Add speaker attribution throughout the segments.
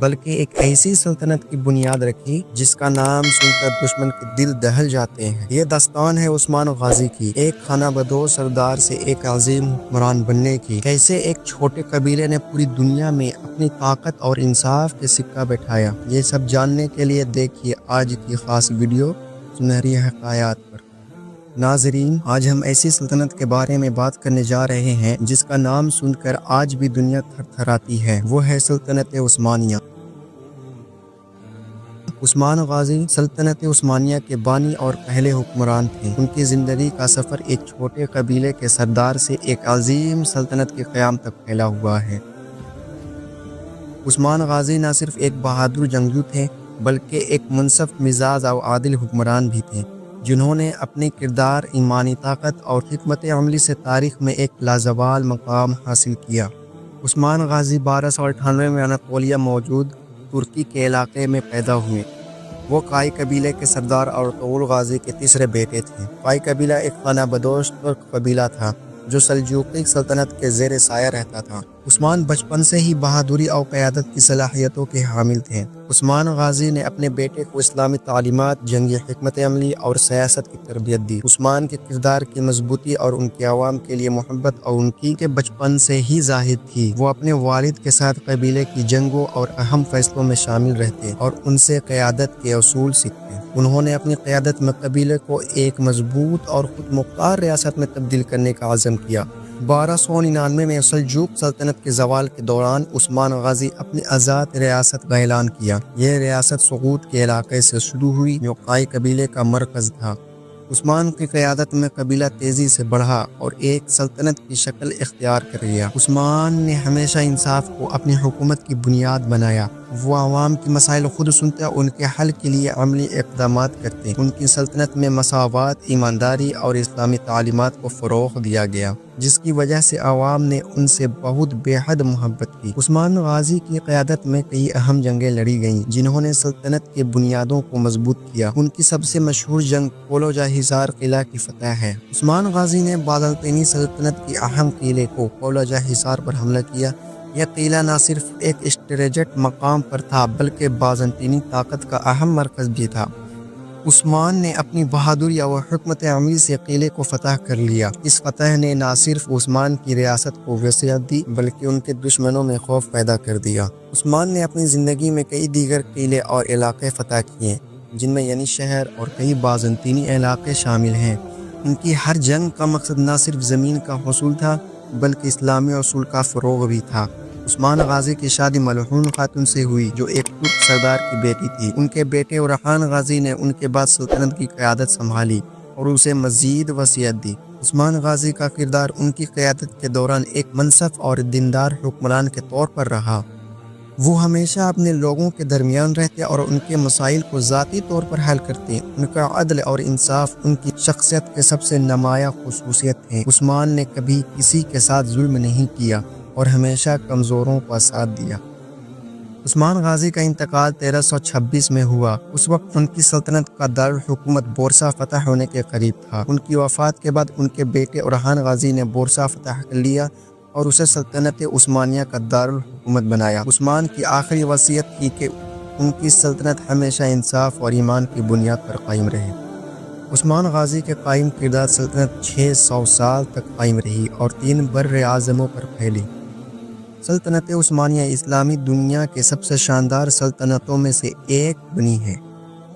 Speaker 1: بلکہ ایک ایسی سلطنت کی بنیاد رکھی جس کا نام سن کر دشمن کے دل دہل جاتے ہیں۔ یہ داستان ہے عثمان غازی کی، ایک خانہ بدوش سردار سے ایک عظیم حکمران بننے کی۔ کیسے ایک چھوٹے قبیلے نے پوری دنیا میں اپنی طاقت اور انصاف کے سکہ بٹھایا۔ یہ سب جاننے کے لیے دیکھیے آج کی خاص ویڈیو سنہری حکایات پر۔ ناظرین، آج ہم ایسی سلطنت کے بارے میں بات کرنے جا رہے ہیں جس کا نام سن کر آج بھی دنیا تھر تھراتی ہے۔ وہ ہے سلطنت عثمانیہ۔ عثمان غازی سلطنت عثمانیہ کے بانی اور پہلے حکمران تھے۔ ان کی زندگی کا سفر ایک چھوٹے قبیلے کے سردار سے ایک عظیم سلطنت کے قیام تک پھیلا ہوا ہے۔ عثمان غازی نہ صرف ایک بہادر جنگجو تھے بلکہ ایک منصف مزاج اور عادل حکمران بھی تھے، جنہوں نے اپنے کردار، ایمانی طاقت اور حکمت عملی سے تاریخ میں ایک لازوال مقام حاصل کیا۔ عثمان غازی 1298 میں اناطولیہ موجود ترکی کے علاقے میں پیدا ہوئے۔ وہ قائی قبیلے کے سردار اور طغرل غازی کے تیسرے بیٹے تھے۔ قائی قبیلہ ایک خانہ بدوش ترک قبیلہ تھا جو سلجوقی سلطنت کے زیر سایہ رہتا تھا۔ عثمان بچپن سے ہی بہادری اور قیادت کی صلاحیتوں کے حامل تھے۔ عثمان غازی نے اپنے بیٹے کو اسلامی تعلیمات، جنگی حکمت عملی اور سیاست کی تربیت دی۔ عثمان کے کردار کی مضبوطی اور ان کے عوام کے لیے محبت اور ان کی بچپن سے ہی ظاہر تھی۔ وہ اپنے والد کے ساتھ قبیلے کی جنگوں اور اہم فیصلوں میں شامل رہتے اور ان سے قیادت کے اصول سیکھتے۔ انہوں نے اپنی قیادت میں قبیلے کو ایک مضبوط اور خود مختار ریاست میں تبدیل کرنے کا عزم کیا۔ 1299 میں سلجوق سلطنت کے زوال کے دوران عثمان غازی اپنی آزاد ریاست کا اعلان کیا۔ یہ ریاست سغوط کے علاقے سے شروع ہوئی جو قائی قبیلے کا مرکز تھا۔ عثمان کی قیادت میں قبیلہ تیزی سے بڑھا اور ایک سلطنت کی شکل اختیار کر لیا۔ عثمان نے ہمیشہ انصاف کو اپنی حکومت کی بنیاد بنایا۔ وہ عوام کی مسائل خود سنتے اور ان کے حل کے لیے عملی اقدامات کرتے۔ ان کی سلطنت میں مساوات، ایمانداری اور اسلامی تعلیمات کو فروغ دیا گیا، جس کی وجہ سے عوام نے ان سے بہت بے حد محبت کی۔ عثمان غازی کی قیادت میں کئی اہم جنگیں لڑی گئیں جنہوں نے سلطنت کے بنیادوں کو مضبوط کیا۔ ان کی سب سے مشہور جنگ پولوجہ حصار قلعہ کی فتح ہے۔ عثمان غازی نے بازنطینی سلطنت کے اہم قلعے کو پولوجہ حصار پر حملہ کیا۔ یہ قلعہ نہ صرف ایک اسٹریٹجک مقام پر تھا بلکہ بازنطینی طاقت کا اہم مرکز بھی تھا۔ عثمان نے اپنی بہادری اور حکمت عملی سے قلعے کو فتح کر لیا۔ اس فتح نے نہ صرف عثمان کی ریاست کو وسعت دی بلکہ ان کے دشمنوں میں خوف پیدا کر دیا۔ عثمان نے اپنی زندگی میں کئی دیگر قلعے اور علاقے فتح کیے جن میں یعنی شہر اور کئی بازنطینی علاقے شامل ہیں۔ ان کی ہر جنگ کا مقصد نہ صرف زمین کا حصول تھا بلکہ اسلامی اصول کا فروغ بھی تھا۔ عثمان غازی کی شادی ملعون خاتون سے ہوئی جو ایک ترک سردار کی بیٹی تھی۔ ان کے بیٹے اورحان غازی نے ان کے بعد سلطنت کی قیادت سنبھالی اور اسے مزید وسعت دی۔ عثمان غازی کا کردار ان کی قیادت کے دوران ایک منصف اور دیندار حکمران کے طور پر رہا۔ وہ ہمیشہ اپنے لوگوں کے درمیان رہتے اور ان کے مسائل کو ذاتی طور پر حل کرتے۔ ان کا عدل اور انصاف ان کی شخصیت کے سب سے نمایاں خصوصیت ہیں۔ عثمان نے کبھی کسی کے ساتھ ظلم نہیں کیا اور ہمیشہ کمزوروں کا ساتھ دیا۔ عثمان غازی کا انتقال 1326 میں ہوا۔ اس وقت ان کی سلطنت کا دارالحکومت بورسا فتح ہونے کے قریب تھا۔ ان کی وفات کے بعد ان کے بیٹے اورحان غازی نے بورسا فتح کر لیا اور اسے سلطنت عثمانیہ کا دارالحکومت بنایا۔ عثمان کی آخری وصیت تھی کہ ان کی سلطنت ہمیشہ انصاف اور ایمان کی بنیاد پر قائم رہے۔ عثمان غازی کے قائم کردار سلطنت 600 سال تک قائم رہی اور 3 براعظموں پر پھیلی۔ سلطنت عثمانیہ اسلامی دنیا کے سب سے شاندار سلطنتوں میں سے ایک بنی ہے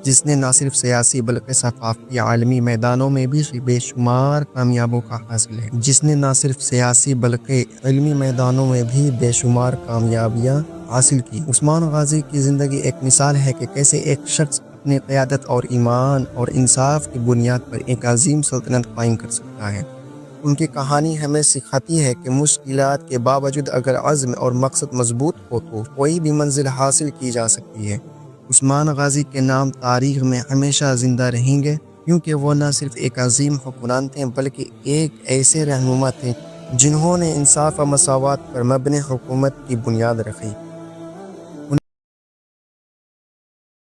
Speaker 1: جس نے نہ صرف سیاسی بلکہ ثقافتی عالمی میدانوں میں بھی بے شمار کامیابیوں کا حاصل ہے جس نے نہ صرف سیاسی بلکہ علمی میدانوں میں بھی بے شمار کامیابیاں حاصل کی۔ عثمان غازی کی زندگی ایک مثال ہے کہ کیسے ایک شخص اپنی قیادت اور ایمان اور انصاف کی بنیاد پر ایک عظیم سلطنت قائم کر سکتا ہے۔ ان کی کہانی ہمیں سکھاتی ہے کہ مشکلات کے باوجود اگر عزم اور مقصد مضبوط ہو تو کوئی بھی منزل حاصل کی جا سکتی ہے۔ عثمان غازی کے نام تاریخ میں ہمیشہ زندہ رہیں گے کیونکہ وہ نہ صرف ایک عظیم حکمران تھے بلکہ ایک ایسے رہنما تھے جنہوں نے انصاف و مساوات پر مبنی حکومت کی بنیاد رکھی۔